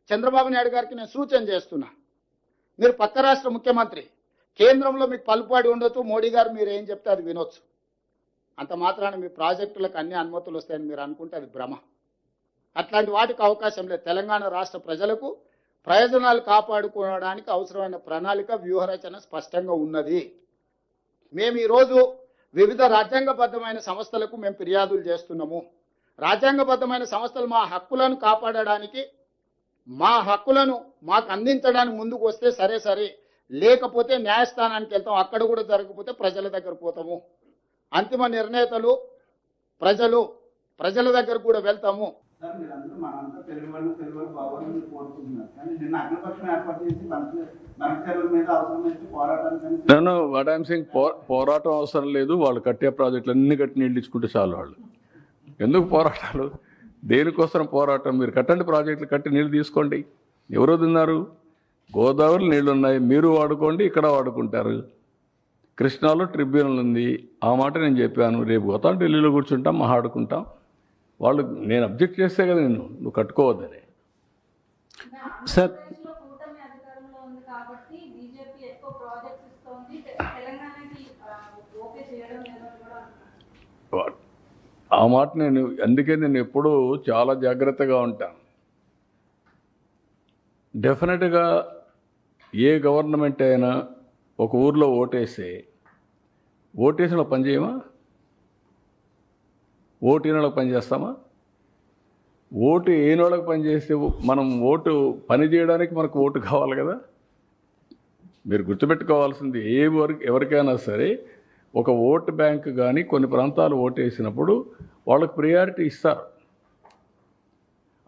చంద్రబాబు నాయుడు గారికి నేను సూచన చేస్తున్నా, మీరు పక్క రాష్ట్ర ముఖ్యమంత్రి, కేంద్రంలో మీకు పలుపాడి ఉండొచ్చు, మోడీ గారు మీరు ఏం చెప్తే అది వినొచ్చు. అంత మాత్రాన మీ ప్రాజెక్టులకు అన్ని అనుమతులు వస్తాయని మీరు అనుకుంటే అది భ్రమ. అట్లాంటి వాటికి అవకాశం లేదు. తెలంగాణ రాష్ట్ర ప్రజలకు ప్రయోజనాలు కాపాడుకోవడానికి అవసరమైన ప్రణాళిక, వ్యూహరచన స్పష్టంగా ఉన్నది. మేము ఈరోజు వివిధ రాజ్యాంగబద్ధమైన సంస్థలకు మేము ఫిర్యాదులు చేస్తున్నాము. రాజ్యాంగబద్ధమైన సంస్థలు మా హక్కులను కాపాడడానికి, మా హక్కులను మాకు అందించడానికి ముందుకు వస్తే సరే, లేకపోతే న్యాయస్థానానికి వెళ్తాం. అక్కడ కూడా జరగకపోతే ప్రజల దగ్గర పోతాము. అంతిమ నిర్ణేతలు ప్రజల దగ్గర కూడా వెళ్తాము. వాట్ ఐఎమ్ సేయింగ్, పోరాటం అవసరం లేదు. వాళ్ళు కట్టే ప్రాజెక్టులు అన్ని కట్టి నీళ్ళు ఇచ్చుకుంటే చాలు. వాళ్ళు ఎందుకు పోరాటాలు? దేనికోసం పోరాటం? మీరు కట్టండి, ప్రాజెక్టులు కట్టి నీళ్ళు తీసుకోండి. ఎవరు తిన్నారు? గోదావరి నీళ్ళు ఉన్నాయి, మీరు వాడుకోండి, ఇక్కడ వాడుకుంటారు. కృష్ణాలో ట్రిబ్యునల్ ఉంది, ఆ మాట నేను చెప్పాను. రేపు పోతాం, ఢిల్లీలో కూర్చుంటాం, మాట్లాడుకుంటాం. వాళ్ళు నేను అబ్జెక్ట్ చేస్తే కదా నువ్వు కట్టుకోవద్దని. సార్, ఆ మాట అందుకే నేను ఎప్పుడూ చాలా జాగ్రత్తగా ఉంటాను. డెఫినెట్గా ఏ గవర్నమెంట్ అయినా ఒక ఊర్లో ఓటేసిన పని చేయమా? ఓటు ఏనోళ్ళకి పని చేస్తామా? ఓటు ఏనోళ్ళకి పని చేస్తే మనం పని చేయడానికి మనకు ఓటు కావాలి కదా. మీరు గుర్తుపెట్టుకోవాల్సింది, ఎవరికైనా సరే ఒక ఓటు బ్యాంక్ కానీ కొన్ని ప్రాంతాలు ఓటేసినప్పుడు వాళ్ళకి ప్రియారిటీ ఇస్తారు.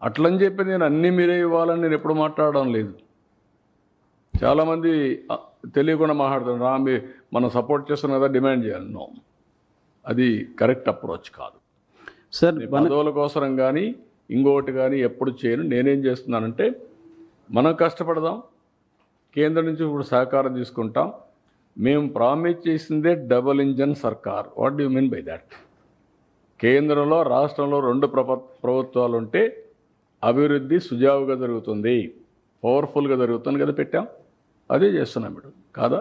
అట్లని చెప్పి నేను అన్నీ మీరే ఇవ్వాలని నేను ఎప్పుడు మాట్లాడడం లేదు. చాలామంది తెలియకుండా మాట్లాడుతున్నారు, మనం సపోర్ట్ చేస్తున్నాం కదా, డిమాండ్ చేయాలి. నో, అది కరెక్ట్ అప్రోచ్ కాదు సార్. పదవుల కోసం కానీ ఇంకొకటి కానీ ఎప్పుడు చేయను. నేనేం చేస్తున్నానంటే, మనం కష్టపడదాం, కేంద్రం నుంచి ఇప్పుడు సహకారం తీసుకుంటాం. మేము ప్రామిస్ చేసిందే డబుల్ ఇంజన్ సర్కార్. What do you mean by that? కేంద్రంలో రాష్ట్రంలో 2 ప్రభుత్వాలు ఉంటే అభివృద్ధి సుజావుగా జరుగుతుంది, పవర్ఫుల్గా జరుగుతుంది కదా పెట్టాం. అదే చేస్తున్నాం మేడం, కాదా?